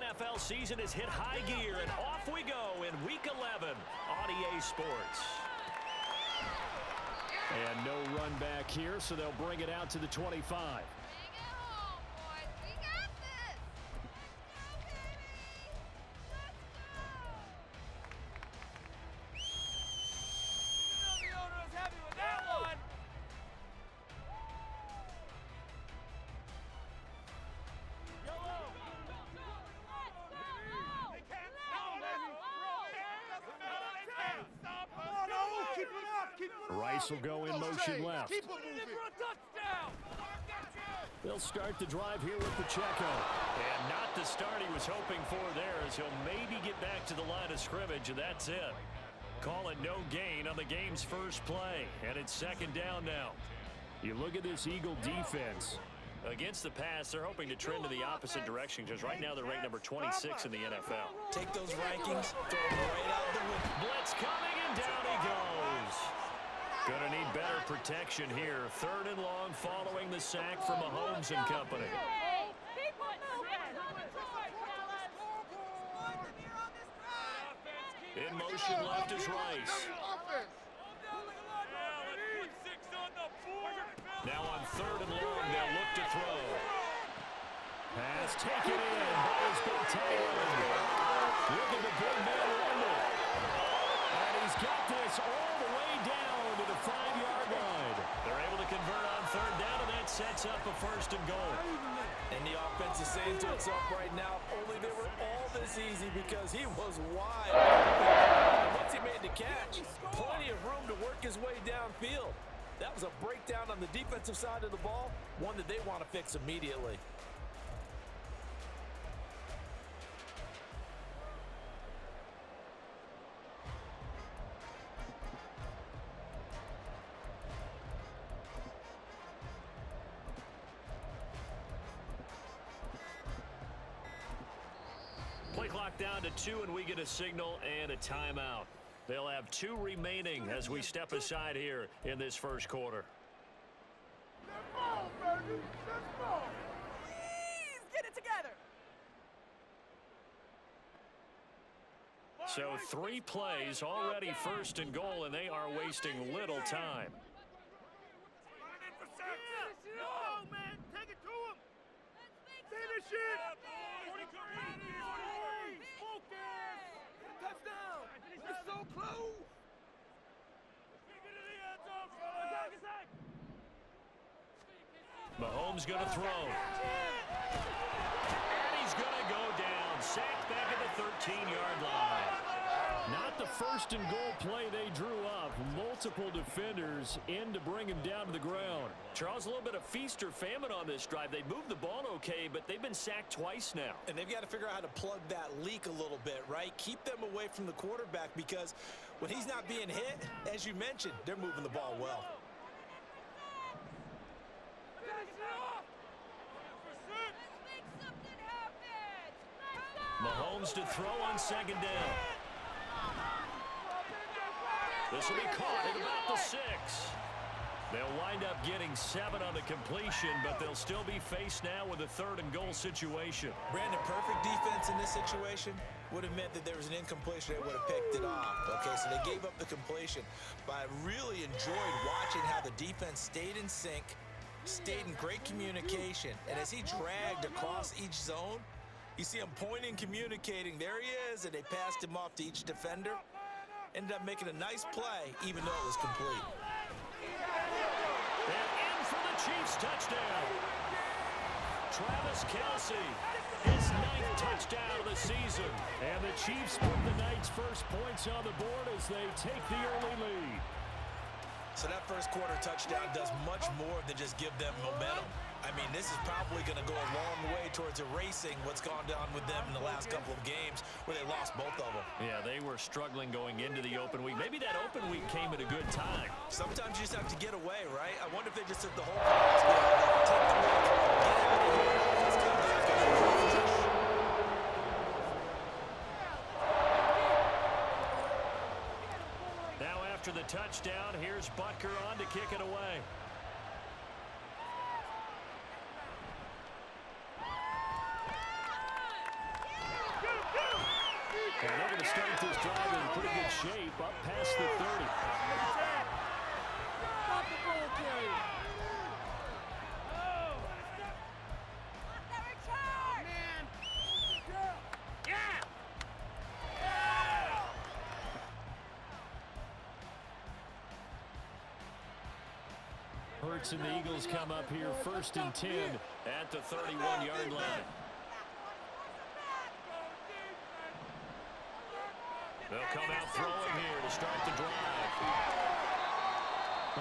NFL season has hit high gear, and off we go in Week 11 on EA Sports. And no run back here, so they'll bring it out to the 25. Rice will go in motion left. They'll start the drive here with Pacheco. And not the start he was hoping for there, as he'll maybe get back to the line of scrimmage, and that's it. Call it no gain on the game's first play, and it's second down now. You look at this Eagle defense. Against the pass, they're hoping to trend to the opposite direction, because right now they're ranked number 26 in the NFL. Take those rankings, throw them right out the window. Blitz coming, and down he goes. Going to need better protection here. Third and long following the sack from Mahomes and company. In motion left is Rice. Now on third and long, they'll look to throw. Pass taken in by his big tight end. Look at the big man running. And he's got this all the way down to the 5-yard line. They're able to convert on third down, and that sets up a first and goal. And the offense is saying to itself right now, only they were all this easy because he was wide. And once he made the catch, plenty of room to work his way downfield. That was a breakdown on the defensive side of the ball, one that they want to fix immediately. Play clock down to 2, and we get a signal and a timeout. They'll have 2 remaining as we step aside here in this first quarter. Let's go, baby. Let's go. Please get it together. So 3 plays, already first and goal, and they are wasting little time. No, man. Take it to him. Finish it. Touchdown. It's so close. Mahomes going to throw. And he's going to go down. Sacked back at the 13-yard line. Not the first and goal play they drew up. Multiple defenders in to bring him down to the ground. Charles, a little bit of feast or famine on this drive. They moved the ball okay, but they've been sacked twice now. And they've got to figure out how to plug that leak a little bit, right? Keep them away from the quarterback because when he's not being hit, as you mentioned, they're moving the ball well. Mahomes to throw on second down. This will be caught at about the 6. They'll wind up getting 7 on the completion, but they'll still be faced now with a third and goal situation. Brandon, perfect defense in this situation would have meant that there was an incompletion. They would have picked it off. Okay, so they gave up the completion. But I really enjoyed watching how the defense stayed in sync, stayed in great communication. And as he dragged across each zone, you see him pointing, communicating. There he is, and they passed him off to each defender. Ended up making a nice play, even though it was complete. And in for the Chiefs touchdown. Travis Kelce, his 9th touchdown of the season. And the Chiefs put the Knights' first points on the board as they take the early lead. So that first quarter touchdown does much more than just give them momentum. I mean, this is probably going to go a long way towards erasing what's gone down with them in the last couple of games where they lost both of them. Yeah, they were struggling going into the open week. Maybe that open week came at a good time. Sometimes you just have to get away, right? I wonder if they just took the whole time. Take the week, get out of here. Let's come back and now after the touchdown, here's Butker on to kick it away. And they're going to start this drive in pretty good shape up past the 30. Stop the ball carrier. Man. Yeah. Hurts and the Eagles come up here 1st and 10 At the 31-yard line. They'll come out throwing here to start the drive.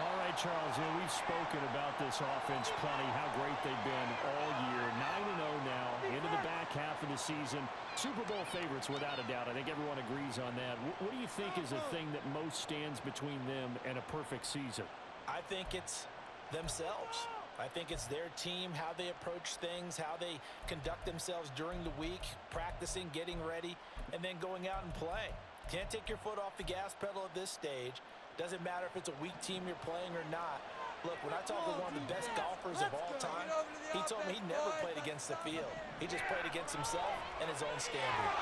All right, Charles, we've spoken about this offense plenty, how great they've been all year. 9-0 now, into the back half of the season. Super Bowl favorites, without a doubt. I think everyone agrees on that. What do you think is the thing that most stands between them and a perfect season? I think it's themselves. I think it's their team, how they approach things, how they conduct themselves during the week, practicing, getting ready, and then going out and playing. Can't take your foot off the gas pedal at this stage. Doesn't matter if it's a weak team you're playing or not. Look, when I talk with one of the best golfers of all time, he told me he never played against the field. He just played against himself and his own standard.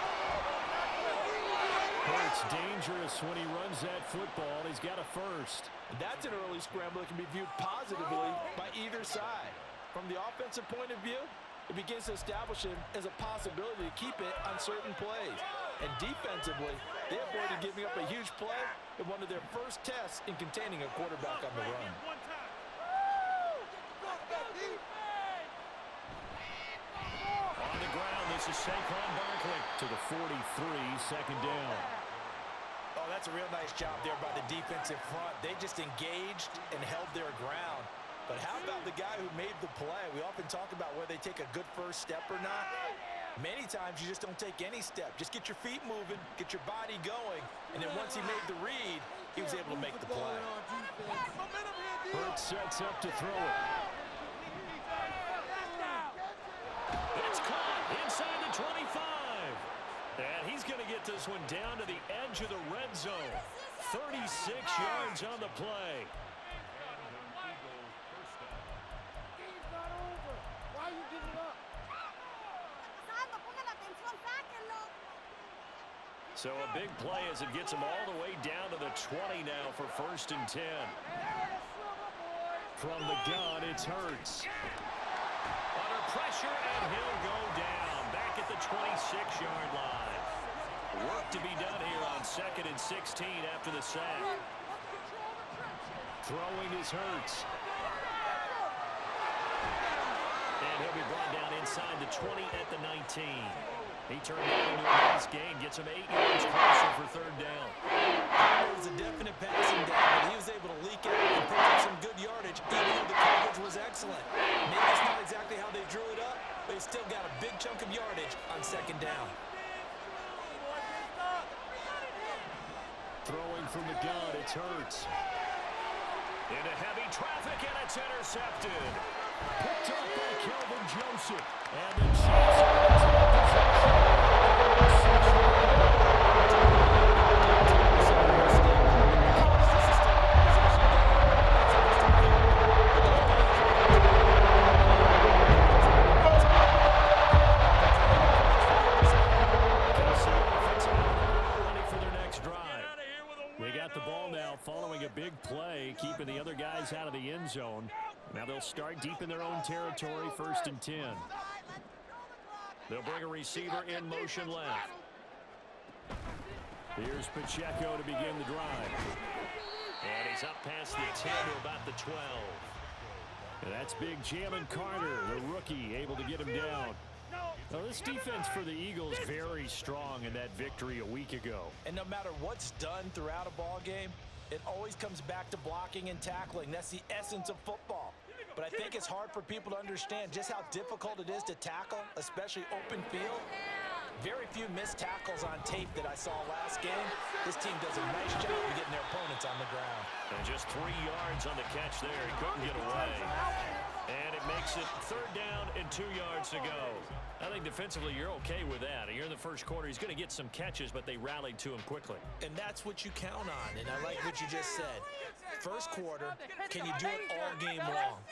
Hurts dangerous when he runs that football. He's got a first. That's an early scramble that can be viewed positively by either side. From the offensive point of view, it begins to establish him as a possibility to keep it on certain plays. And defensively, they avoided giving up a huge play in one of their first tests in containing a quarterback on the run. On the ground, this is Saquon Barkley to the 43, 2nd down. Oh, that's a real nice job there by the defensive front. They just engaged and held their ground. But how about the guy who made the play? We often talk about whether they take a good first step or not. Many times you just don't take any step. Just get your feet moving, get your body going, and then once he made the read, he was able to make the play. Hurts sets up to throw it. It's caught inside the 25. And he's going to get this one down to the edge of the red zone. 36 yards on the play. Game's not over. Why are you giving up? So a big play as it gets him all the way down to the 20 now for 1st and 10. From the gun, it's Hurts. Under pressure, and he'll go down. Back at the 26-yard line. Work to be done here on 2nd and 16 after the sack. Throwing is Hurts. And he'll be brought down inside the 20 at the 19. He turned that into a nice gain, gets him 8 yards closer for 3rd down. It was a definite passing down, but he was able to leak out and pick up some good yardage, even though the coverage was excellent. Maybe it's not exactly how they drew it up, but he still got a big chunk of yardage on 2nd down. Throwing from the gun, it's Hurts. Into heavy traffic, and it's intercepted. Picked up by Kelvin Joseph. And the Chiefs are going to take possession. Ready for their next drive. They got the ball now following a big play, keeping the other guys out of the end zone. Now they'll start deep in their own territory, 1st and 10. They'll bring a receiver in motion left. Here's Pacheco to begin the drive. And he's up past the 10 to about the 12. And that's big Jalen Carter, the rookie, able to get him down. Now this defense for the Eagles very strong in that victory a week ago. And no matter what's done throughout a ball game, it always comes back to blocking and tackling. That's the essence of football. But I think it's hard for people to understand just how difficult it is to tackle, especially open field. Very few missed tackles on tape that I saw last game. This team does a nice job of getting their opponents on the ground. And just 3 yards on the catch there. He couldn't get away. And it makes it 3rd down and 2 yards to go. I think defensively you're okay with that. You're in the first quarter. He's going to get some catches, but they rallied to him quickly. And that's what you count on. And I like what you just said. First quarter, can you do it all game long?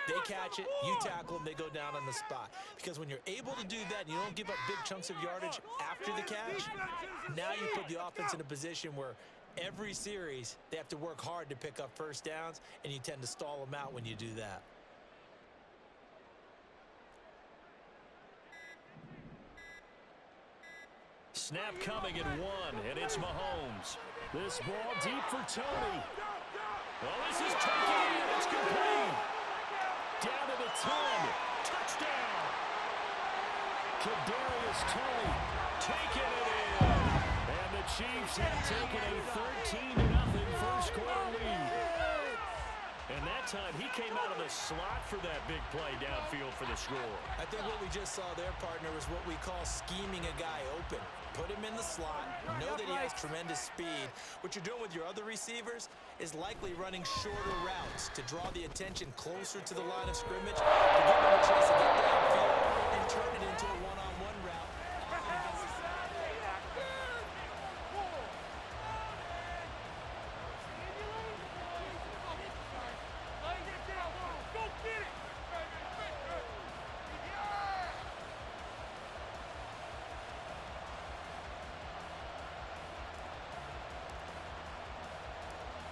They catch it, you tackle them, they go down on the spot. Because when you're able to do that and you don't give up big chunks of yardage after the catch, now you put the offense in a position where every series they have to work hard to pick up first downs, and you tend to stall them out when you do that. Snap coming at 1, and it's Mahomes. This ball deep for Tony. Well, this is taken in. It's complete. Down to the 10. Touchdown. Kadarius Tony Taking it in. and the Chiefs have taken a 13-0 first quarter lead. And that time, he came out of the slot for that big play downfield for the score. I think what we just saw there, partner, is what we call scheming a guy open. Put him in the slot, know that he has tremendous speed. What you're doing with your other receivers is likely running shorter routes to draw the attention closer to the line of scrimmage, to give him a chance to get downfield and turn it into a one-on-one route.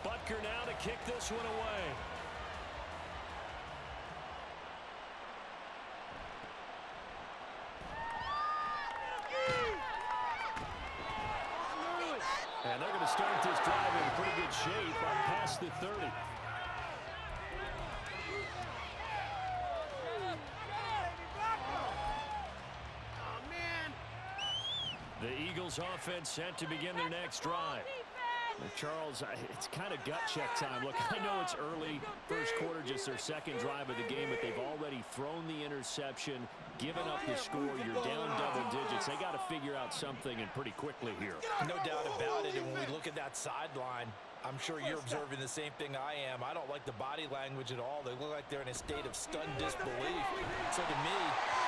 Butker now to kick this one away. And they're going to start this drive in pretty good shape up past the 30. The Eagles offense set to begin their next drive. Well, Charles, it's kind of gut check time. Look, I know it's early, first quarter, just their second drive of the game, but they've already thrown the interception, given up the score. You're down double digits. They got to figure out something, and pretty quickly here. No doubt about it, and when we look at that sideline, I'm sure you're observing the same thing I am. I don't like the body language at all. They look like they're in a state of stunned disbelief. So to me,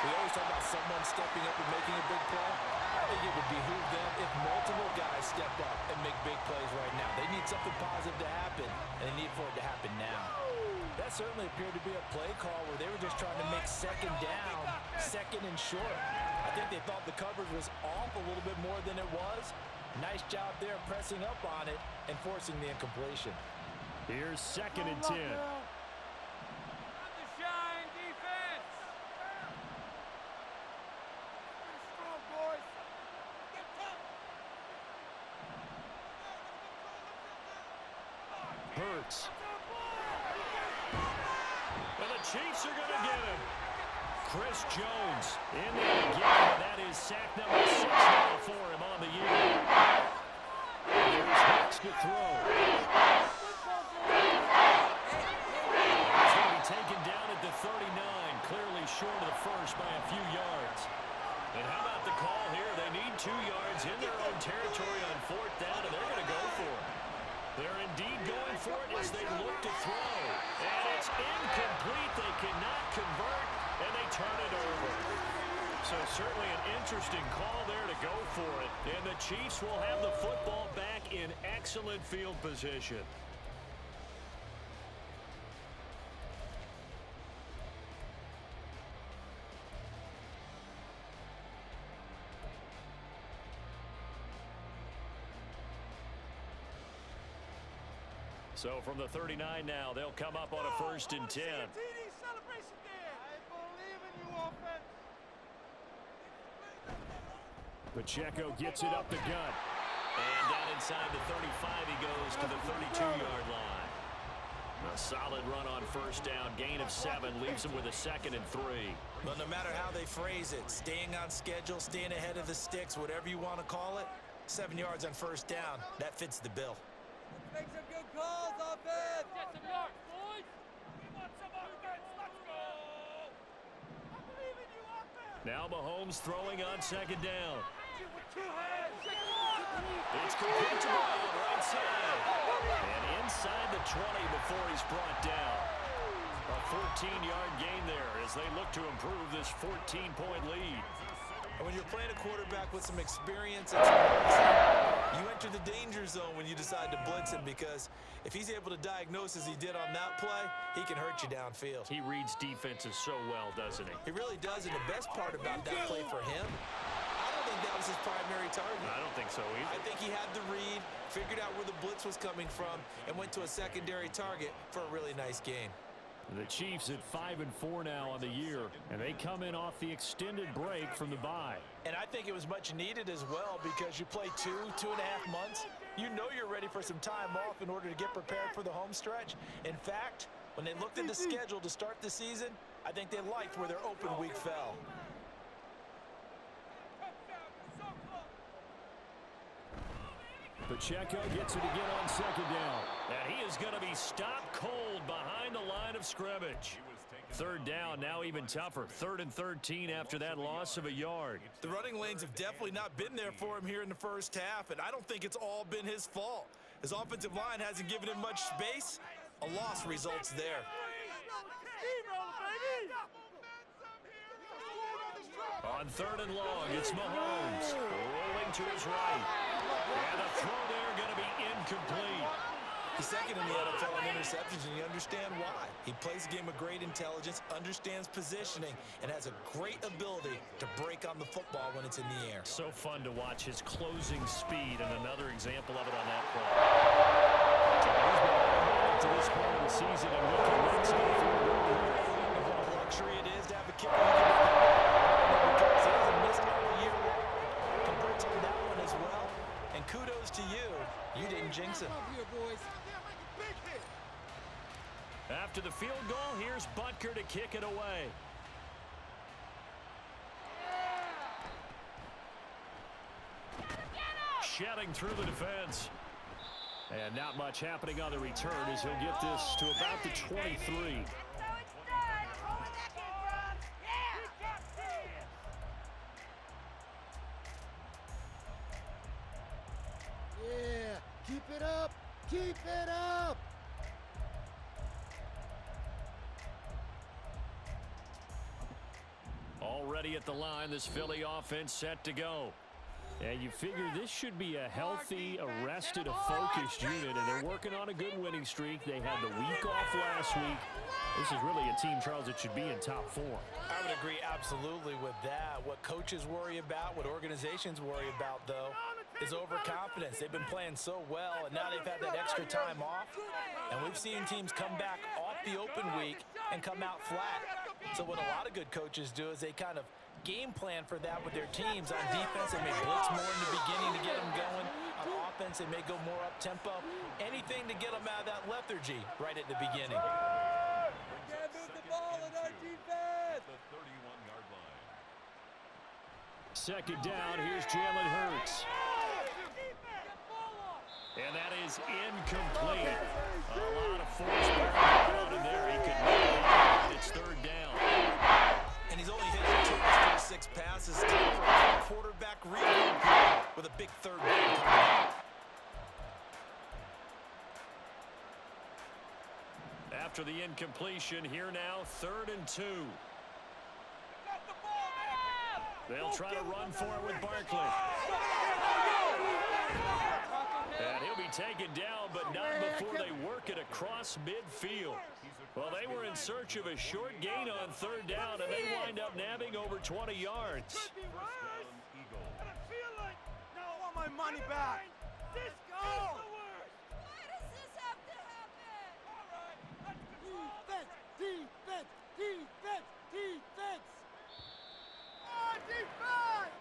we always talk about someone stepping up and making a big play. I think it would behoove them if multiple guys step up and make big plays right now. They need something positive to happen, and they need for it to happen now. That certainly appeared to be a play call where they were just trying to make second down, second and short. I think they thought the coverage was off a little bit more than it was. Nice job there pressing up on it and forcing the incompletion. Here's 2nd and 10. Hurts. And the Chiefs are going to get him. Chris Jones in there again. That is sack number 6 now for him on the year. Here's Hurts to throw. He's going to be taken down at the 39, clearly short of the first by a few yards. And how about the call here? They need 2 yards in their own territory on 4th down, and they're going to go for it. They're indeed going for it as they look to throw. And it's incomplete. They cannot convert, and they turn it over. So certainly an interesting call there to go for it. And the Chiefs will have the football back in excellent field position. So from the 39 now, they'll come up on a 1st and 10. Pacheco gets it up the gut. And down inside the 35, he goes to the 32-yard line. A solid run on 1st down, gain of 7, leaves him with a 2nd and 3. Well, no matter how they phrase it, staying on schedule, staying ahead of the sticks, whatever you want to call it, 7 yards on 1st down, that fits the bill. Make some good calls, offense. Get some yards, boys. We want some offense. Let's go. I believe in you, offense. Now Mahomes throwing on 2nd down. With 2 hands. It's complete to Brown, right side. And inside the 20 before he's brought down. A 14-yard gain there as they look to improve this 14-point lead. And when you're playing a quarterback with some experience and some you enter the danger zone when you decide to blitz him, because if he's able to diagnose as he did on that play, he can hurt you downfield. He reads defenses so well, doesn't he? He really does, and the best part about that play for him, I don't think that was his primary target. I don't think so either. I think he had the read, figured out where the blitz was coming from, and went to a secondary target for a really nice game. The Chiefs at 5-4 now on the year, and they come in off the extended break from the bye. And I think it was much needed as well, because you play 2.5 months. You know you're ready for some time off in order to get prepared for the home stretch. In fact, when they looked at the schedule to start the season, I think they liked where their open week fell. Pacheco gets it again on second down. And he is going to be stopped cold behind the line of scrimmage. Third down, now even tougher. 3rd and 13 after that loss of a yard. The running lanes have definitely not been there for him here in the first half, and I don't think it's all been his fault. His offensive line hasn't given him much space. A loss results there. On 3rd and long, it's Mahomes rolling to his right. And the throw there going to be incomplete. He's second in the NFL in interceptions, and you understand why. He plays a game of great intelligence, understands positioning, and has a great ability to break on the football when it's in the air. So fun to watch his closing speed, and another example of it on that play. To this point of the season, and looking next for And what a luxury it is to have a kicker who can make that, because he hasn't missed all year long. Congrats on that one as well, and kudos to you. You didn't jinx it. After the field goal, here's Butker to kick it away. Shedding through the defense. And not much happening on the return as he'll get this to about the 23. Yeah, keep it up, keep it up. Already at the line, this Philly offense set to go. And you figure this should be a healthy, arrested, a focused unit, and they're working on a good winning streak. They had the week off last week. This is really a team, Charles, that should be in top 4. I would agree absolutely with that. What coaches worry about, what organizations worry about, though, is overconfidence. They've been playing so well, and now they've had that extra time off. And we've seen teams come back off the open week and come out flat. So what a lot of good coaches do is they kind of game plan for that with their teams. On defense, they may blitz more in the beginning to get them going. On offense, they may go more up-tempo. Anything to get them out of that lethargy right at the beginning. Can't move the ball in our defense. The 31-yard line. Second down, here's Jalen Hurts. And that is incomplete. A lot of force around in there. He could make it. It's 3rd down. And he's only hit 2 of his first 6 passes. Time for a quarterback reload with a big 3rd down coming up. After the incompletion, here now, 3rd and 2. They'll try to run for it with Barkley. And he'll be taken down, but not before they work it across midfield. Well, they were in search of a short gain on 3rd down, and they wind up nabbing over 20 yards. I want my money back. This goes. Why does this have to happen? All right, let's control. Defense, defense, defense. Oh, defense!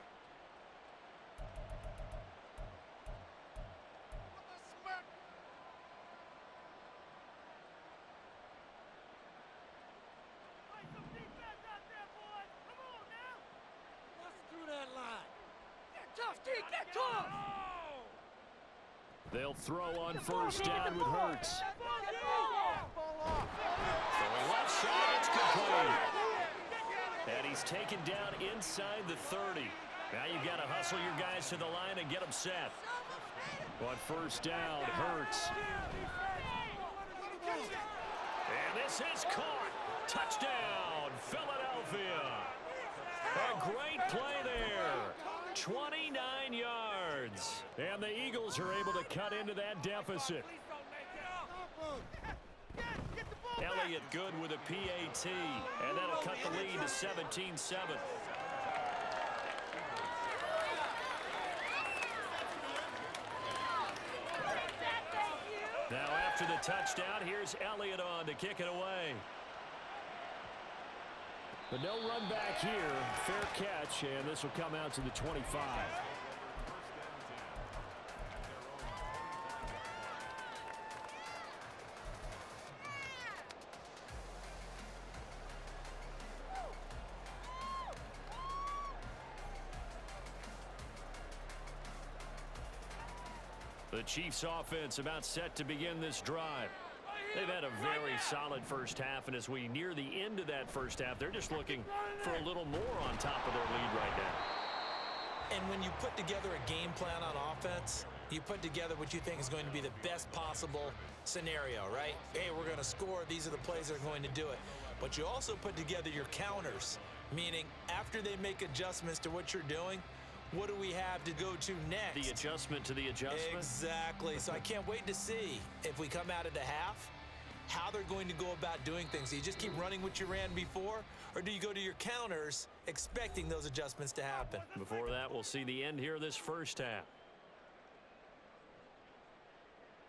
Play some defense out there, boys. Come on now. What's through that line? Get tough, D. Get tough. They'll throw on 1st down with Hurts. From left side, it's complete. And he's taken down inside the 30. Now you've got to hustle your guys to the line and get them set. On 1st down, Hurts. And this is caught. Touchdown, Philadelphia. A great play there. 29 yards. And the Eagles are able to cut into that deficit. Elliott good with a PAT, and that'll cut the lead to 17-7. Now after the touchdown, here's Elliott on to kick it away. But no run back here. Fair catch, and this will come out to the 25. The Chiefs offense about set to begin this drive. They've had a very solid first half, and as we near the end of that first half, they're just looking for a little more on top of their lead right now. And when you put together a game plan on offense, you put together what you think is going to be the best possible scenario, right? Hey, we're going to score. These are the plays that are going to do it. But you also put together your counters, meaning after they make adjustments to what you're doing, what do we have to go to next? The adjustment to the adjustment? Exactly. So I can't wait to see if we come out of the half, how they're going to go about doing things. Do you just keep running what you ran before, or do you go to your counters expecting those adjustments to happen? Before that, we'll see the end here of this first half.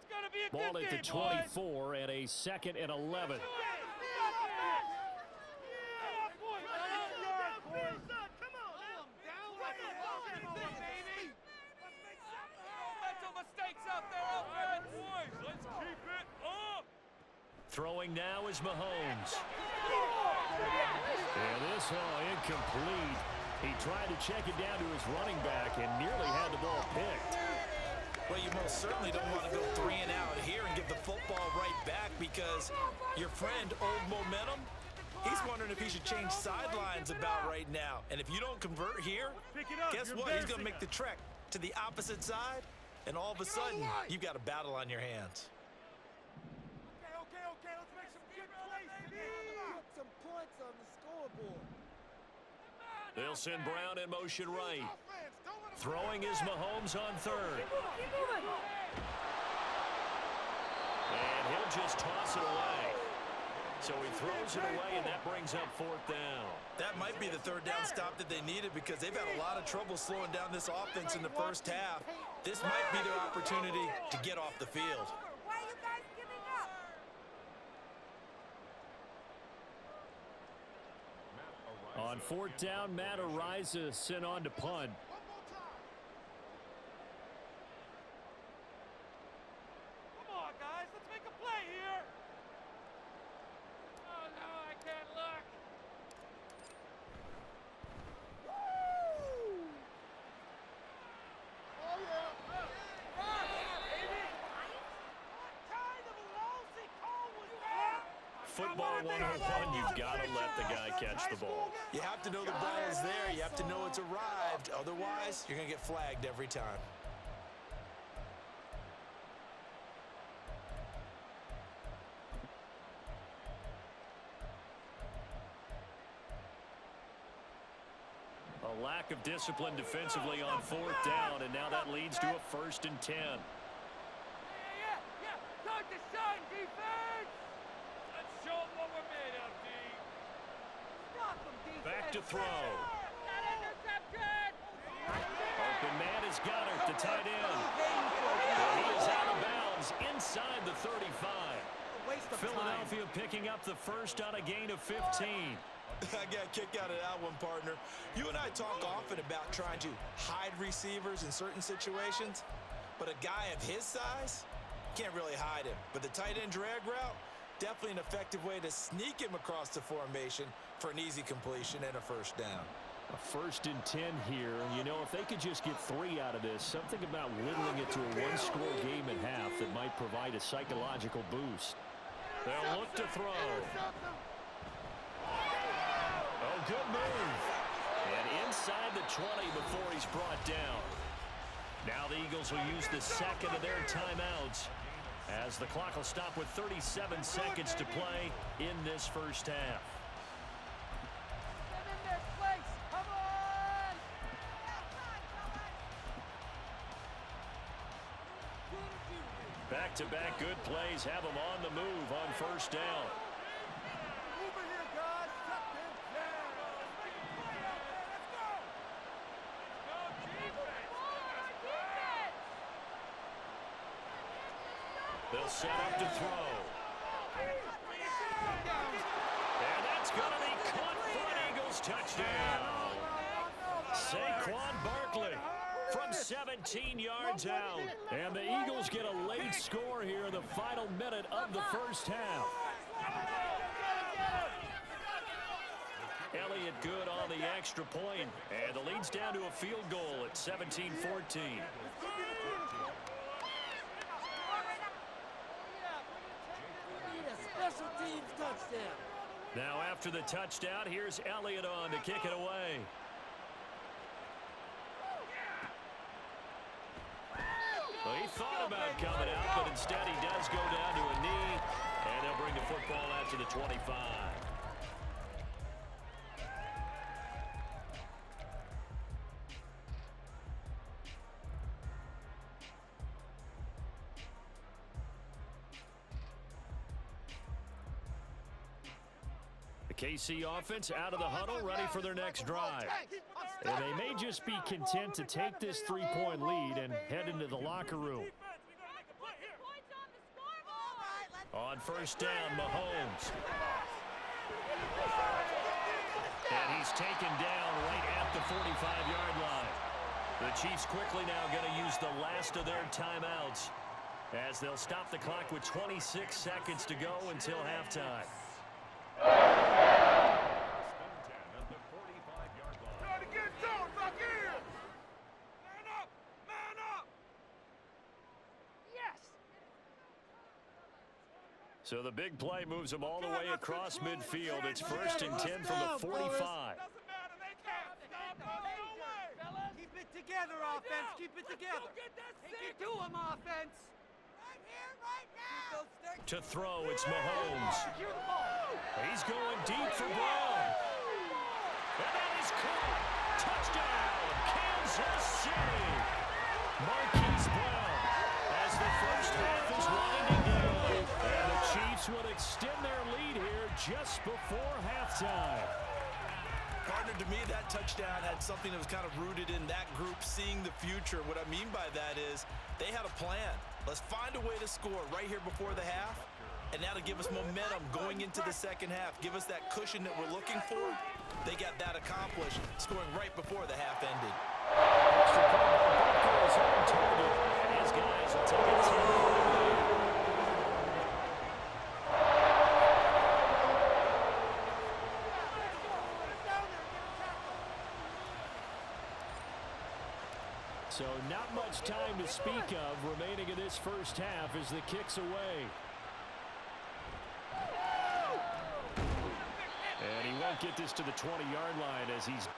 It's gonna be a Ball good at game, the 24 and a 2nd and 11. Throwing now is Mahomes. And this incomplete. He tried to check it down to his running back and nearly had the ball picked. Well, you most certainly don't want to go 3 and out here and give the football right back, because your friend, Old Momentum, he's wondering if he should change sidelines about right now. And if you don't convert here, guess what? He's going to make the trek to the opposite side, and all of a sudden, you've got a battle on your hands. Okay, let's make some good plays, baby. Put some points on the scoreboard. They'll send Brown in motion right. Throwing is Mahomes on third. And he'll just toss it away. So he throws it away, and that brings up 4th down. That might be the 3rd down stop that they needed, because they've had a lot of trouble slowing down this offense in the first half. This might be their opportunity to get off the field. Why are you guys giving up? On 4th down, Matt Ariza sent on to punt. Come on, guys, let's make a play here. Oh, no, I can't look. Oh, yeah. Football 101, you've got to let the guy catch the ball. You have to know the ball is there. You have to know it's arrived. Otherwise, you're going to get flagged every time. A lack of discipline defensively on 4th down, and now that leads to a 1st and 10. Yeah. Time to shine, defense. Let's show them what we're made of, D. Stop them, defense. Back to throw. That interception. Open man is Goddard, the tight end. And he is out of bounds inside the 35. Philadelphia picking up the first on a gain of 15. I got a kick out of that one, partner. You and I talk often about trying to hide receivers in certain situations, but a guy of his size can't really hide him. But the tight end drag route, definitely an effective way to sneak him across the formation for an easy completion and a 1st down. A 1st and 10 here. You know, if they could just get 3 out of this, something about whittling it to a 1-score game at half that might provide a psychological boost. They'll look to throw. Oh, good move. And inside the 20 before he's brought down. Now the Eagles will use the 2nd of their timeouts, as the clock will stop with 37 seconds to play in this first half. Back-to-back good plays have them on the move on first down. Over here, guys. Shut them down. Let's go. They'll set up to throw. And that's going to be caught for an Eagles touchdown. Saquon Barkley from 17 yards out. And the Eagles get a late score here in the final minute of the first half. Elliott good on the extra point, and the lead's down to a field goal at 17-14. Special teams touchdown. Now after the touchdown, here's Elliott on to kick it away. Well, he thought about coming out, but instead he does go down to a knee, and they'll bring the football out to the 25. KC offense out of the huddle, ready for their next drive. And they may just be content to take this three-point lead and head into the locker room. On first down, Mahomes. And he's taken down right at the 45-yard line. The Chiefs quickly now going to use the last of their timeouts as they'll stop the clock with 26 seconds to go until halftime. So the big play moves them all the way across midfield. It's 1st and 10 from the 45. Keep it together, offense. Keep it together. Take it to him, offense. Right here, right now. To throw, it's Mahomes. He's going deep for Brown. And that is caught. Touchdown, Kansas City. Marquise Brown as the first half is winding down. And the Chiefs would extend their lead here just before halftime. Partner, to me, that touchdown had something that was kind of rooted in that group seeing the future. What I mean by that is they had a plan. Let's find a way to score right here before the half, and that'll give us momentum going into the second half. Give us that cushion that we're looking for. They got that accomplished, scoring right before the half ended. Extra point by Butker is on target, and his guys will take a 10-point lead. So not much time to speak of remaining in this first half as the kick's away. And he won't get this to the 20-yard line as he's...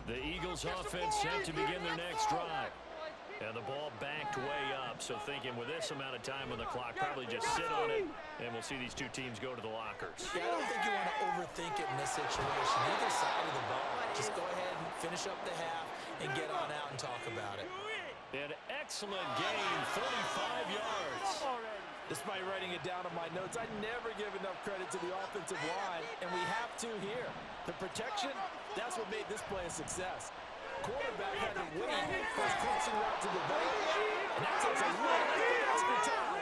The Eagles offense set to begin their next drive. And the ball backed way up, so thinking with this amount of time on the clock, probably just sit on it, and we'll see these two teams go to the lockers. Yeah, I don't think you want to overthink it in this situation. Either side of the ball. Just go ahead and finish up the half and get on out and talk about it. An excellent gain, 35 yards. Despite writing it down on my notes, I never give enough credit to the offensive line, and we have to here. The protection, that's what made this play a success. Quarterback had to wait for his crossing route to the right, and that takes a little extra time.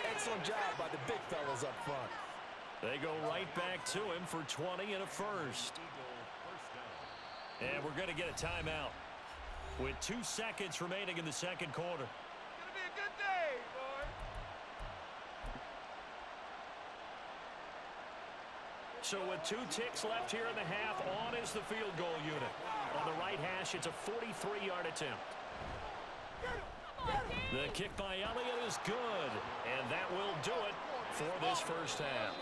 Excellent job by the big fellas up front. They go right back to him for 20 and a first. And we're going to get a timeout with 2 seconds remaining in the second quarter. It's gonna be a good day, boy. So with 2 ticks left here in the half, on is the field goal unit. On the right hash, it's a 43-yard attempt. The kick by Elliott is good, and that will do it for this first half.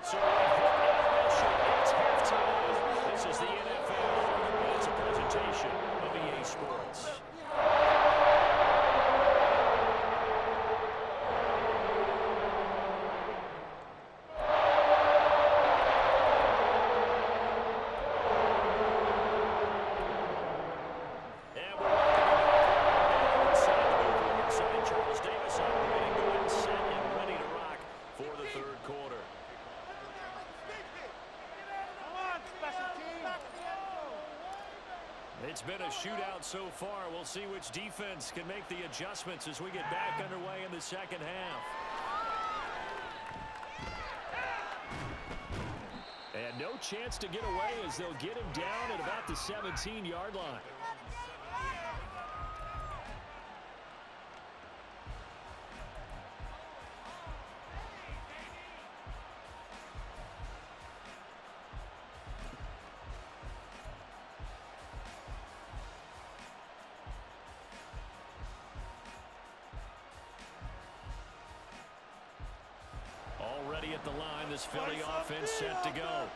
So it's halftime. This is the NFL, and it's a presentation of EA Sports. It's been a shootout so far. We'll see which defense can make the adjustments as we get back underway in the second half. And no chance to get away as they'll get him down at about the 17-yard line. Already at the line, this Philly offense set to go.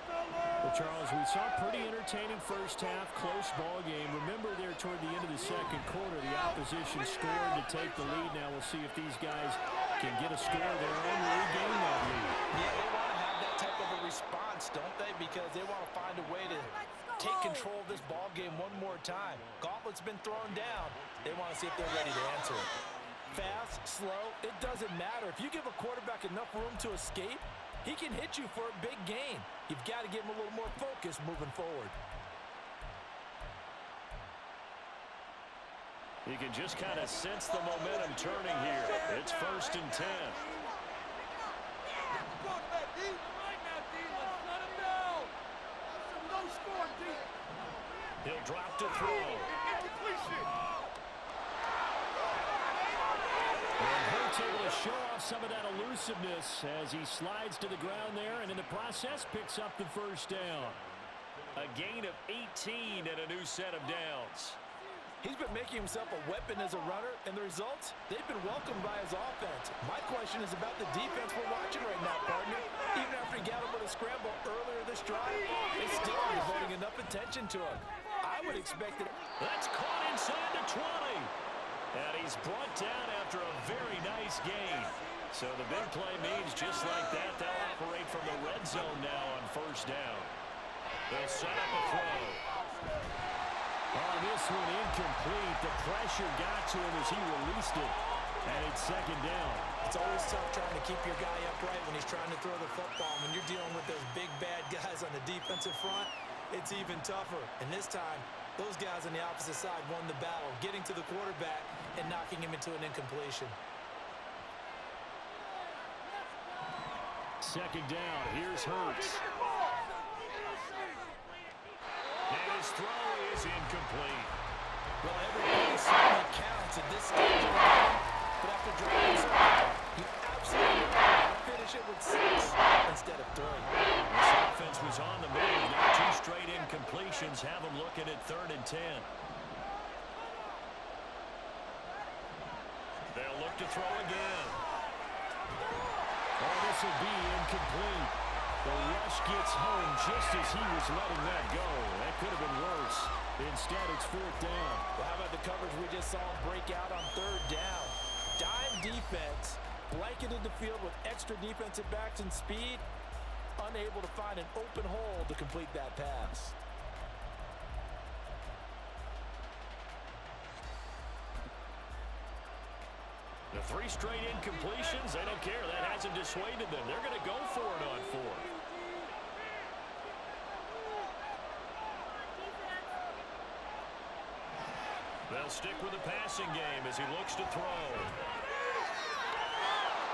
Well, Charles, we saw a pretty entertaining first half, close ball game. Remember there toward the end of the second quarter, the opposition scored to take the lead. Now we'll see if these guys can get a score there and regain that lead. Yeah, they want to have that type of a response, don't they? Because they want to find a way to take control of this ball game one more time. Gauntlet's been thrown down. They want to see if they're ready to answer it. Fast, slow, it doesn't matter. If you give a quarterback enough room to escape, he can hit you for a big gain. You've got to give him a little more focus moving forward. You can just kind of sense the momentum turning here. It's 1st and 10. He'll drop to throw. And Hurts able to show off some of that elusiveness as he slides to the ground there, and in the process picks up the first down. A gain of 18 and a new set of downs. He's been making himself a weapon as a runner, and the results, they've been welcomed by his offense. My question is about the defense we're watching right now, partner. Even after he got him with a scramble earlier this drive, they still are devoting enough attention to him. I would expect it. That's caught inside the 20. And he's brought down after a very nice gain. So the big play means just like that, they'll operate from the red zone now on first down. They'll set up a throw. On this one, incomplete. The pressure got to him as he released it. And it's second down. It's always tough trying to keep your guy upright when he's trying to throw the football. When you're dealing with those big, bad guys on the defensive front, it's even tougher. And this time, those guys on the opposite side won the battle, getting to the quarterback and knocking him into an incompletion. Second down. Here's Hurts. And his throw is incomplete. Well, every play certainly counts at this stage of the game. But after driving so hard, you absolutely want to finish it with 6 instead of 3. This offense was on the move. Now 2 straight incompletions have them looking at 3rd and 10. They'll look to throw again. Oh, this will be incomplete. The rush gets home just as he was letting that go. That could have been worse. Instead, it's 4th down. Well, how about the coverage we just saw him break out on 3rd down? Dime defense, blanketed the field with extra defensive backs and speed. unable to find an open hole to complete that pass. The 3 straight incompletions, they don't care. That hasn't dissuaded them. They're going to go for it on 4th. They'll stick with the passing game as he looks to throw.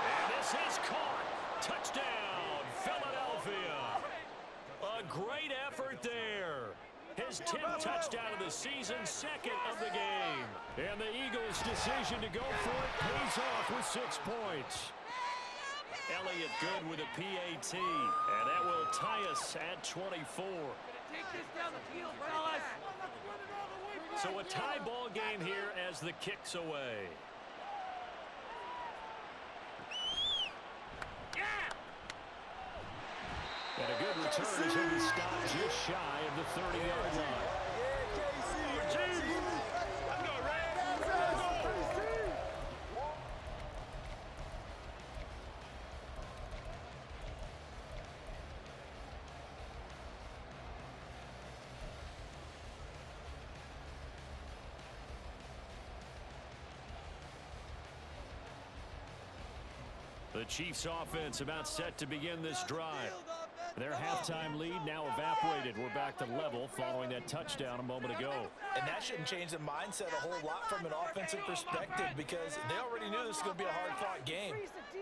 And this is caught. Touchdown, Philadelphia. A great effort there. His 10th touchdown of the season, 2nd of the game. And the Eagles' decision to go for it pays off with 6 points. Elliott good with a PAT, and that will tie us at 24. Take this down the field, fellas. So a tie ball game here as the kick's away. And a good return as he stopped just shy of the 30-yard line. The Chiefs offense about set to begin this drive. Their halftime lead now evaporated. We're back to level following that touchdown a moment ago. And that shouldn't change the mindset a whole lot from an offensive perspective because they already knew this was going to be a hard-fought game.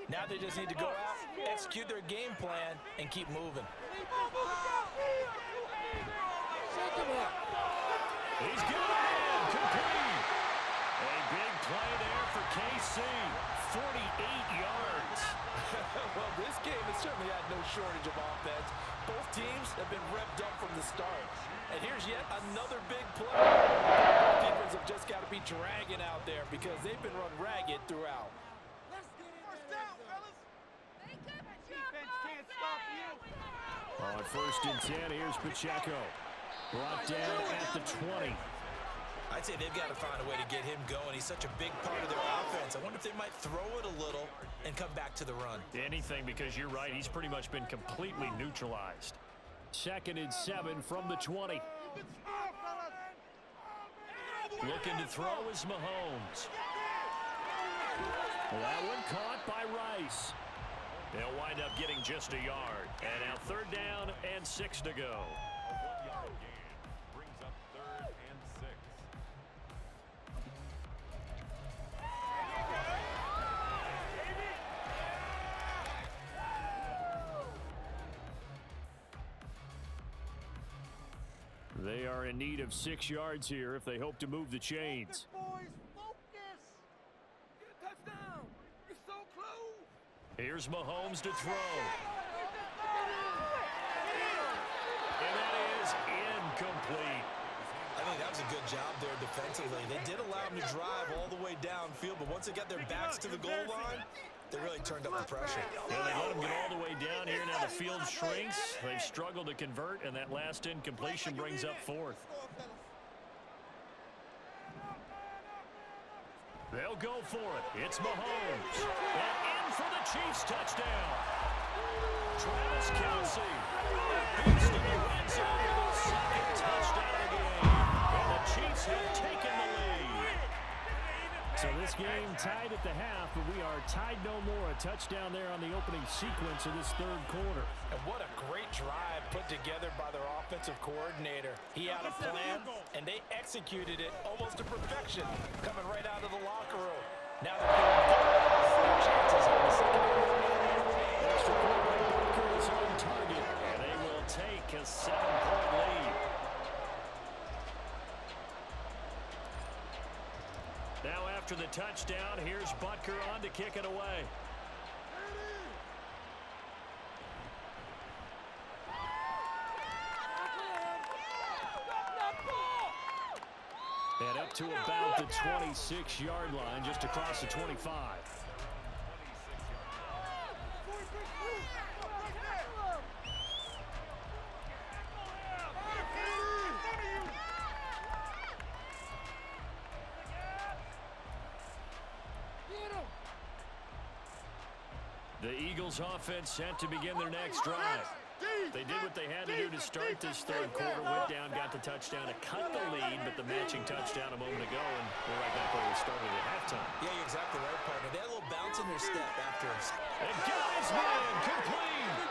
Now they just need to go out, execute their game plan, and keep moving. He's got it, complete. A big play there for KC. 48 yards. Well, this game has certainly had no shortage of offense. Both teams have been revved up from the start. And here's yet another big play. Both defense have just got to be dragging out there because they've been run ragged throughout. First down, fellas. Defense can't stop you. On 1st and 10, here's Pacheco. Brought down at the 20. I'd say they've got to find a way to get him going. He's such a big part of their offense. I wonder if they might throw it a little and come back to the run. Anything, because you're right. He's pretty much been completely neutralized. 2nd and 7 from the 20. Looking to throw is Mahomes. That one caught by Rice. They'll wind up getting just a yard. And now 3rd down and 6 to go. They are in need of 6 yards here if they hope to move the chains. Boys, focus. Get a touchdown. You're so close. Here's Mahomes to throw. And that is incomplete. I think that was a good job there defensively. They did allow them to drive all the way downfield, but once they got their backs to the goal line, they really turned up the pressure. Yeah, they let them get all the way down here. Now the field shrinks. They've struggled to convert, and that last incompletion brings up 4th. They'll go for it. It's Mahomes. And in for the Chiefs touchdown. Travis Kelce beats to the red zone with his 2nd touchdown of the game. And the Chiefs have taken the lead. So this game tied at the half, but we are tied no more. A touchdown there on the opening sequence of this 3rd quarter. And what a great drive put together by their offensive coordinator. He had a plan, and they executed it almost to perfection, coming right out of the locker room. Now they're feeling good. Chances on the second half. Extra point by Booker is on target, and they will take a 7-point lead. Now after the touchdown, here's Butker on to kick it away. And up to about the 26-yard line, just across the 25. The Eagles offense set to begin their next drive. what they had to do to start this third quarter. Went down, got the touchdown to cut the lead, but the matching touchdown a moment ago, and we're right back where we started at halftime. Yeah, you're exactly right, partner. They had a little bounce in their step after. And guys, man, complete.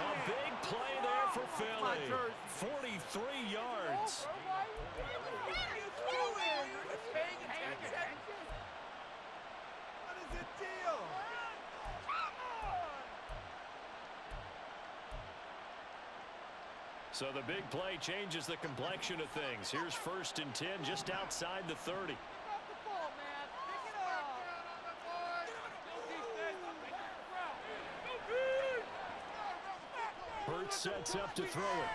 A big play there for Philly. 43 yards. So the big play changes the complexion of things. Here's 1st and 10 just outside the 30. Hurts sets up to throw it.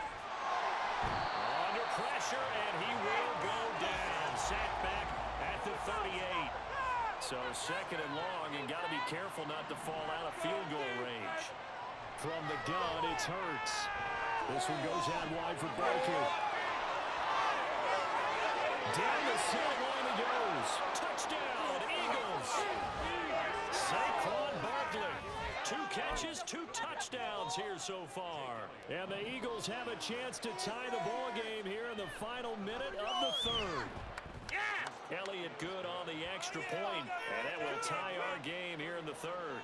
Under pressure, and he will go down. Sacked back at the 38. So 2nd and long, and got to be careful not to fall out of field goal range. From the gun, it's Hurts. This one goes out wide for Barkley. Down the sideline he goes. Touchdown, Eagles. Saquon Barkley. 2 catches, 2 touchdowns here so far. And the Eagles have a chance to tie the ball game here in the final minute of the 3rd. Elliott good on the extra point, and that will tie our game here in the 3rd.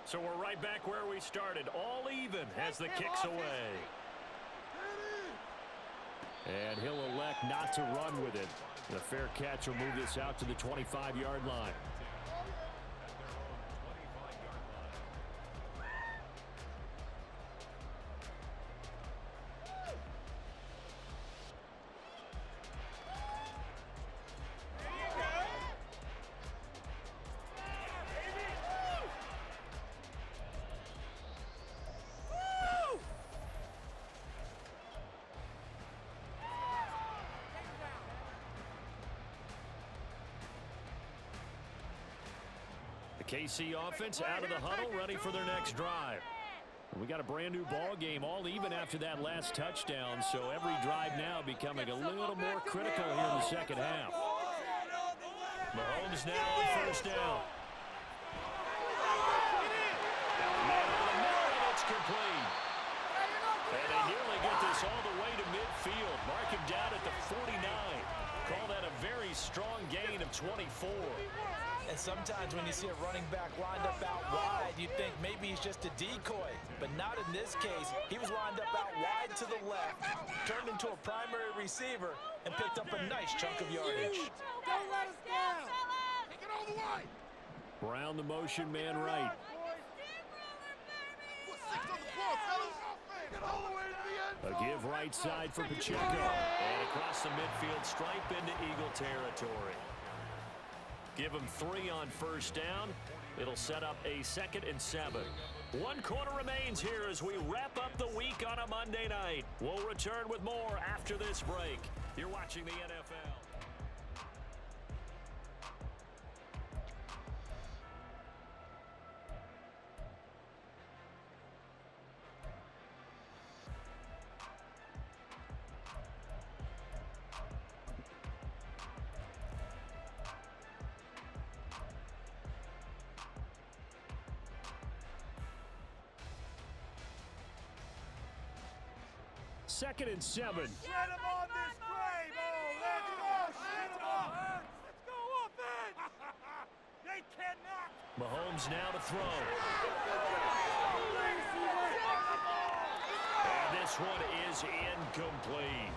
So we're right back where we started, all even as the kick's away. And he'll elect not to run with it. The fair catch will move this out to the 25-yard line. KC offense out of the huddle, ready for their next drive. We got a brand new ball game, all even after that last touchdown, so every drive now becoming a little more critical here in the second half. Mahomes now on 1st down. And it's complete. And they nearly get this all the way to midfield. Mark him down at the 49. Call that a very strong gain of 24. And sometimes when you see a running back lined up out wide, you think maybe he's just a decoy. But not in this case. He was lined up out wide to the left, turned into a primary receiver, and picked up a nice chunk of yardage. Don't let us down. Take it all the way. Brown, the motion man right. Put 6 on the floor, fellas. Get all the way to the end A zone. give right side for Pacheco. And across the midfield stripe into Eagle territory. Give him 3 on 1st down. It'll set up a 2nd and 7. 1 quarter remains here as we wrap up the week on a Monday night. We'll return with more after this break. You're watching the NFL. Second and 7. Set him on this grave. Oh, let's go. Set him on. Let's go offense. They cannot. Mahomes now to throw. And this one is incomplete.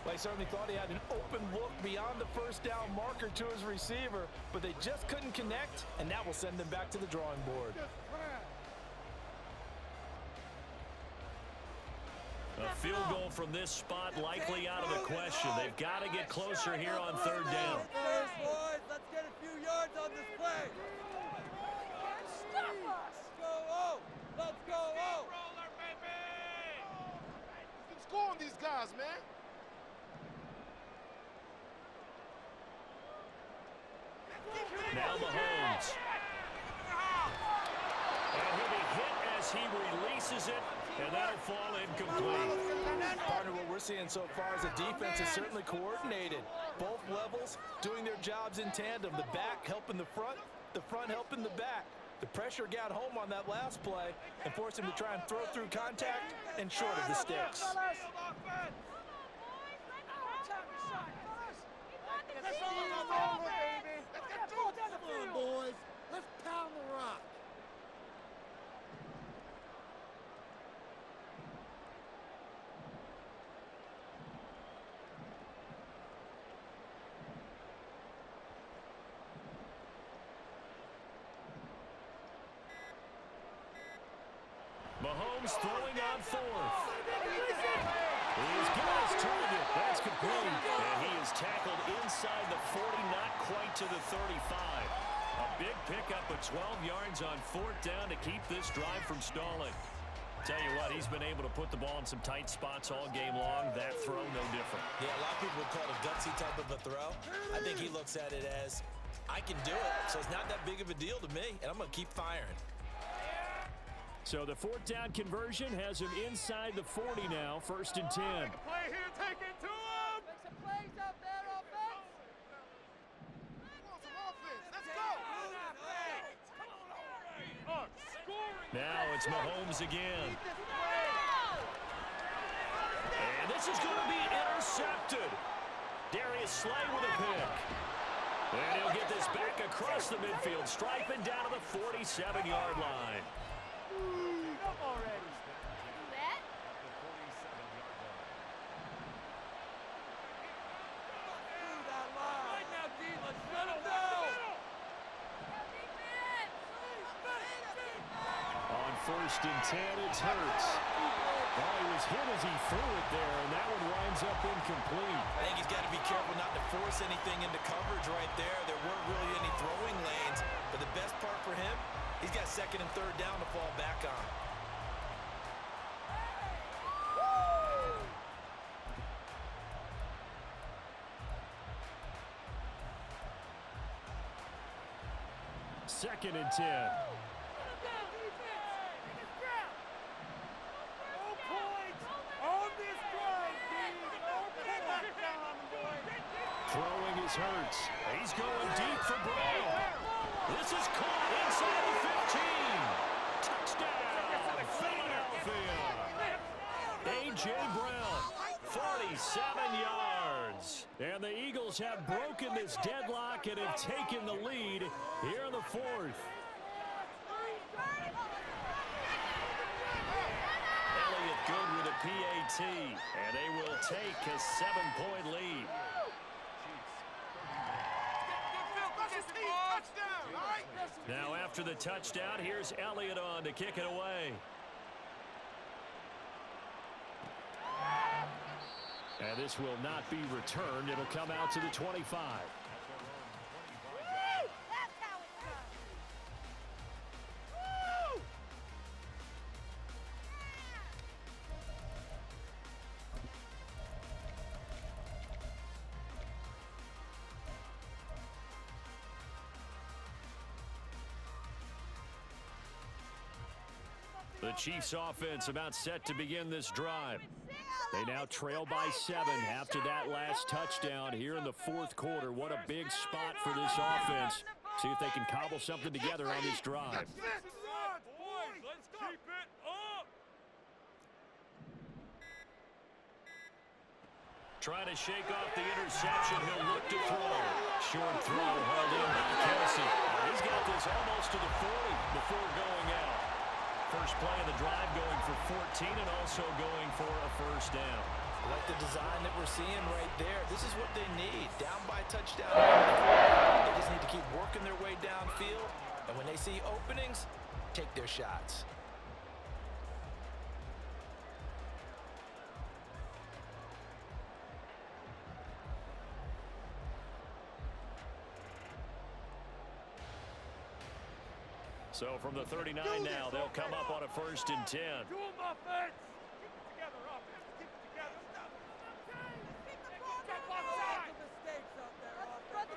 Well, he certainly thought he had an open look beyond the 1st down marker to his receiver, but they just couldn't connect, and that will send them back to the drawing board. A field goal from this spot likely out of the question. They've got to get closer here on 3rd down. First, boys, let's get a few yards on this play. Stop us! Let's go, O! Let's go, O! Roller, baby. You can score on these guys, man. Now Mahomes. And misses it, and that'll fall incomplete. Partner, what we're seeing so far is the defense is certainly coordinated. Both levels doing their jobs in tandem. The back helping the front helping the back. The pressure got home on that last play and forced him to try and throw through contact and short of the sticks. Come on, boys. Let's pound the rock. Mahomes throwing on fourth. He's got his target. That's complete. And he is tackled inside the 40, not quite to the 35. A big pickup of 12 yards on fourth down to keep this drive from stalling. Tell you what, he's been able to put the ball in some tight spots all game long. That throw, no different. Yeah, a lot of people would call it a gutsy type of a throw. I think he looks at it as, I can do it, so it's not that big of a deal to me, and I'm going to keep firing. So the fourth down conversion has him inside the 40 now, 1st and 10. Play here, take it to him! Make some plays up there, offense. Now it's Mahomes again. And this is going to be intercepted. Darius Slay with a pick. And he'll get this back across the midfield stripe and down to the 47-yard line. On 1st and 10, it's Hurts. Well, he was hit as he threw it there, and that one winds up incomplete. I think he's got to be careful not to force anything into coverage right there. There weren't really any throwing lanes, but the best part for him, he's got 2nd and 3rd down to fall back on. Second and 10. Throwing is Hurts. He's going deep for Brown. This is caught inside the 15. Touchdown, Philadelphia. A.J. Brown, 47 yards. And the Eagles have broken this deadlock and have taken the lead here in the 4th. Elliott good with a PAT, and they will take a 7-point lead. Now after the touchdown, here's Elliott on to kick it away. And this will not be returned. It'll come out to the 25. The Chiefs offense about set to begin this drive. They now trail by 7 after that last touchdown here in the 4th quarter. What a big spot for this offense. See if they can cobble something together on this drive. Trying to shake off the interception. He'll look to throw. Short throw held in by Kelsey. He's got this almost to the 40 before going out. First play of the drive going for 14 and also going for a 1st down. I like the design that we're seeing right there. This is what they need. Down by touchdown. They just need to keep working their way downfield. And when they see openings, take their shots. So from the 39 now, they'll come up on a 1st and 10. Do them, offense! Keep it together, offense. Keep it together. Mistakes up there, offense.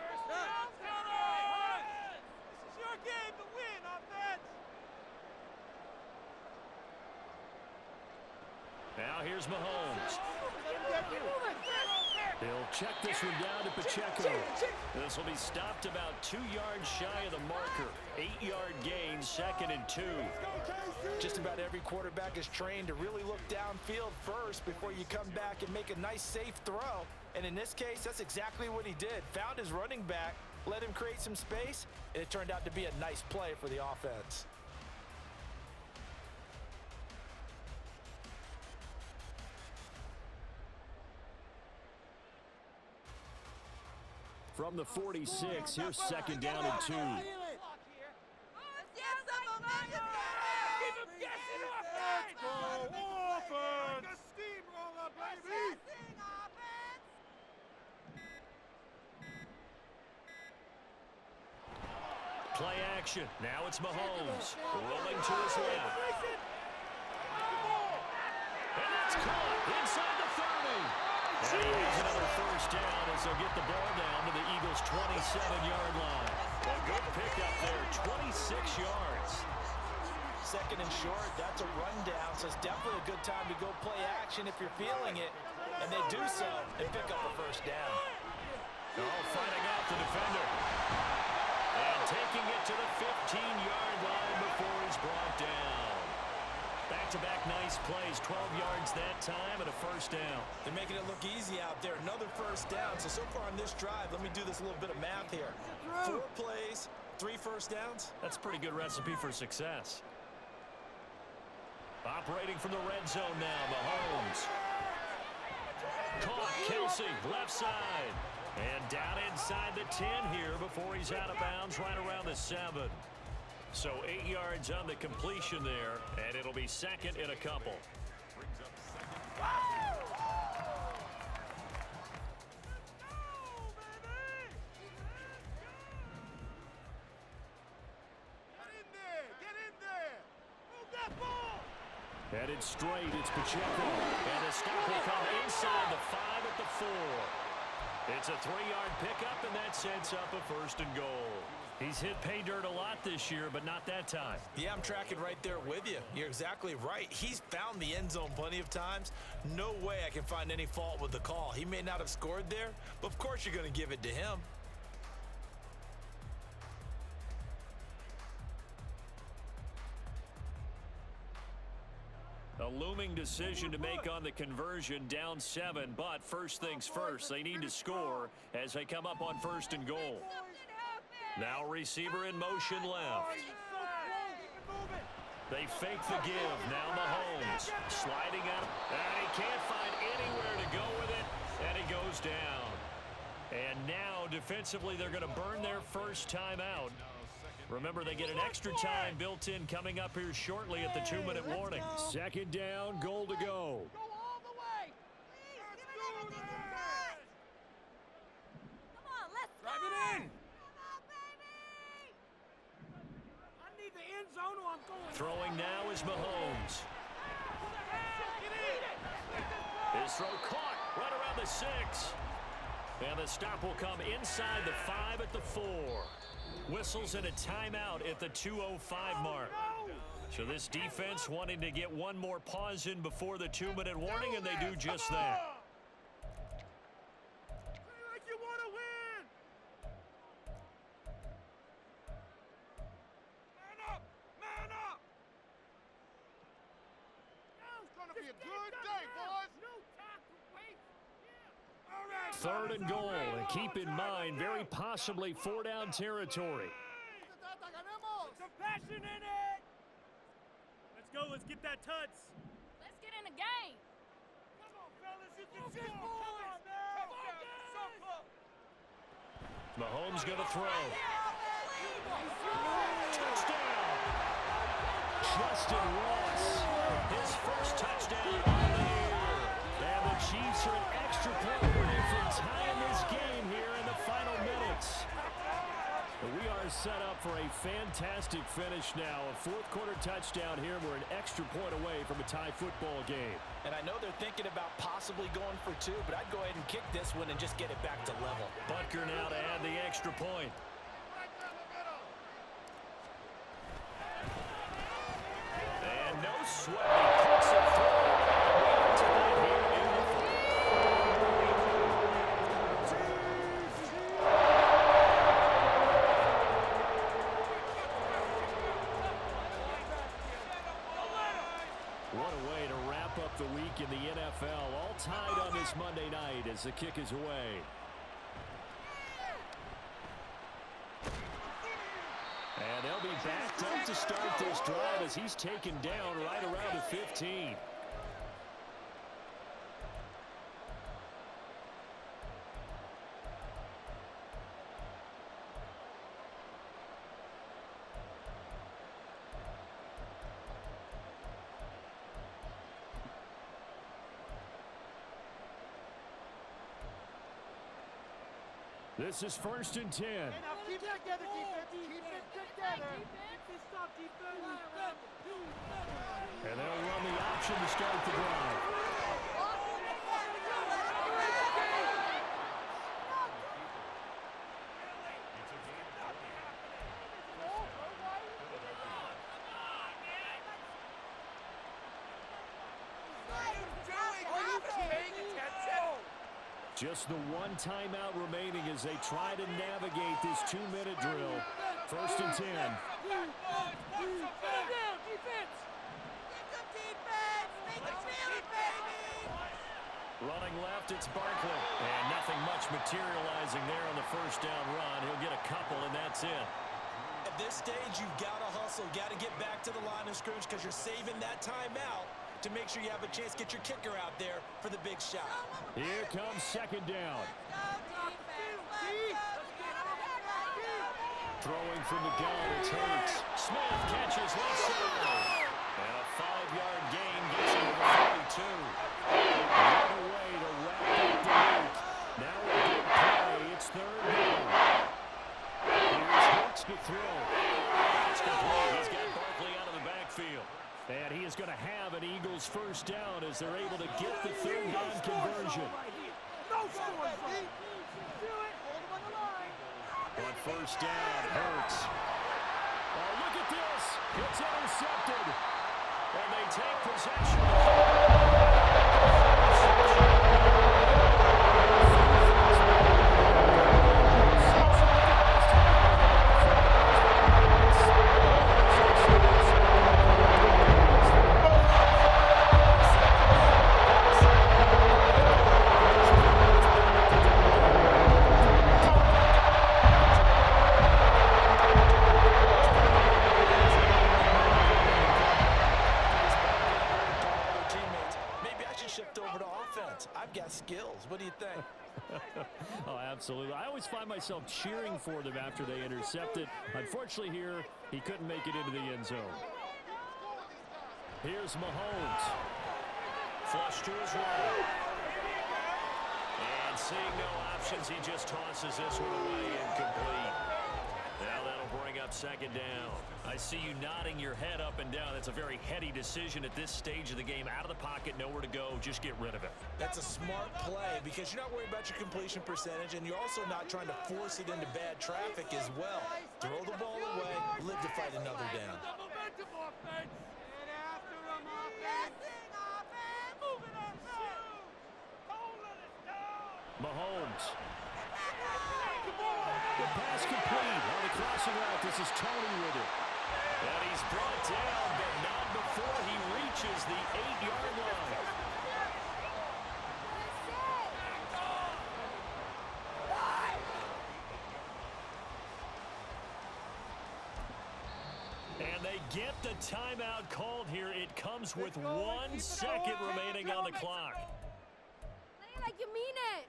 This is your game to win, offense! Now here's Mahomes. He'll check this one down to Pacheco. This will be stopped about 2 yards shy of the marker. 8-yard gain, 2nd and 2. Just about every quarterback is trained to really look downfield first before you come back and make a nice, safe throw. And in this case, that's exactly what he did. Found his running back, let him create some space, and it turned out to be a nice play for the offense. From the 46, here's 2nd down and 2. Play action. Now it's Mahomes. Rolling to his left. And that's caught inside the 30. And he has another first down as they'll get the ball down to the Eagles' 27-yard line. A good pickup there, 26 yards. 2nd and short, that's a rundown, so it's definitely a good time to go play action if you're feeling it. And they do so and pick up a first down. Oh, fighting off the defender. And taking it to the 15-yard line before he's brought down. Back-to-back nice plays, 12 yards that time and a first down. They're making it look easy out there. Another first down. So far on this drive, let me do this a little bit of math here. 4 plays, 3 first downs. That's a pretty good recipe for success. Operating from the red zone now, Mahomes. Caught, Kelsey, left side. And down inside the 10 here before he's out of bounds right around the 7. So 8 yards on the completion there, and it'll be 2nd and a couple. Headed straight, it's Pacheco. And the stop will come inside the 5 at the 4. It's a 3-yard pickup, and that sets up a 1st and goal. He's hit pay dirt a lot this year, but not that time. Yeah, I'm tracking right there with you. You're exactly right. He's found the end zone plenty of times. No way I can find any fault with the call. He may not have scored there, but of course you're going to give it to him. A looming decision to make on the conversion, down 7, but first things first, they need to score as they come up on 1st and goal. Now receiver in motion left. They fake the give. Now Mahomes sliding out. And he can't find anywhere to go with it, and he goes down. And now defensively they're going to burn their first timeout. Remember, they get an extra time built in coming up here shortly at the 2-minute warning. 2nd down, goal to go. Go all the way. Please, give it everything you got. Come on, let's go. Drive it in. Come on, baby. I need the end zone or I'm going. Throwing now is Mahomes. His throw caught right around the 6. And the stop will come inside the 5 at the 4. Whistles and a timeout at the 2:05 mark. So this defense wanting to get one more pause in before the 2-minute warning, and they do just that. Play like you want to win. Man up. Man up. Now it's going to be a good day, boys. No time to waste. All right. 3rd and goal, and keep in mind, very possibly 4-down territory. Some passion in it. Let's go. Let's get that touch. Let's get in the game. Come on, fellas. You can score. Come on, man. Come on, Mahomes going to throw. Touchdown! Justin Ross, his first touchdown of the year. And the Chiefs are an extra point away from tying this game here in the final minutes. We are set up for a fantastic finish now. A 4th-quarter touchdown here. We're an extra point away from a tie football game. And I know they're thinking about possibly going for 2, but I'd go ahead and kick this one and just get it back to level. Butker now to add the extra point. And no sweat. He puts it through. What a way to wrap up the week in the NFL. All tied on this Monday night as the kick is away. And they'll be backed up to start this drive as he's taken down right around the 15. This is 1st and 10. Hey, now keep it together, defense. Keep it together. Stop defense. And they'll run the option to start the drive. Just the one timeout remaining as they try to navigate this 2-minute drill. 1st and 10. Running left, it's Barkley. And nothing much materializing there on the first down run. He'll get a couple, and that's it. At this stage, you've got to hustle, got to get back to the line of scrimmage because you're saving that timeout to make sure you have a chance to get your kicker out there for the big shot. Here comes 2nd down. Throwing from the gun, it's Hurts. Smith catches left side. And a 5-yard gain gets him to the 42. What a way to wrap up the week. Now a big play. It's 3rd down. Here's Hurts to throw. It's complete. He's got Barkley out of the backfield. And he is going to have an Eagles first down as they're able to get the 3rd down conversion. No scores, buddy. Do it. Hold him on the line. On 1st down, Hurts. Oh, look at this. It's intercepted. And they take possession. Skills. What do you think? Oh, absolutely. I always find myself cheering for them after they intercept it. Unfortunately here, he couldn't make it into the end zone. Here's Mahomes. Flush to his right. And seeing no options, he just tosses this one away incomplete. Now that'll bring up 2nd down. I see you nodding your head up and down. That's a very heady decision at this stage of the game. Out of the pocket, nowhere to go. Just get rid of it. That's a smart play because you're not worried about your completion percentage, and you're also not trying to force it into bad traffic as well. Throw the ball away, live to fight another down. Mahomes. The pass complete on the crossing route. This is Tony with it. And he's brought down, but not before he reaches the 8-yard line. And they get the timeout called here. It comes with 1 second remaining on the clock. Play it like you mean it.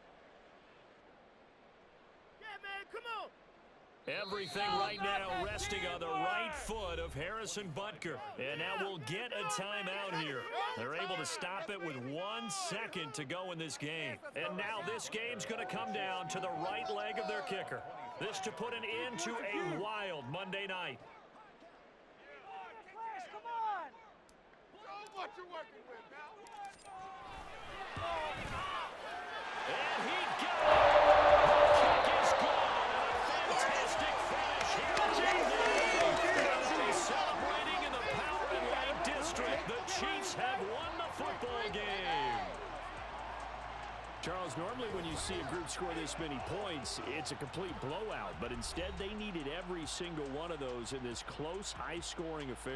Everything right now resting on the right foot of Harrison Butker. And now we'll get a timeout here. They're able to stop it with 1 second to go in this game. And now this game's going to come down to the right leg of their kicker. This to put an end to a wild Monday night. Come on. Show what you're working with, pal. And he got it. The kick is good. Fantastic finish here. Celebrating in the Power and Light District. The Chiefs have won the football game. Charles, normally when you see a group score this many points, it's a complete blowout. But instead, they needed every single one of those in this close, high-scoring affair.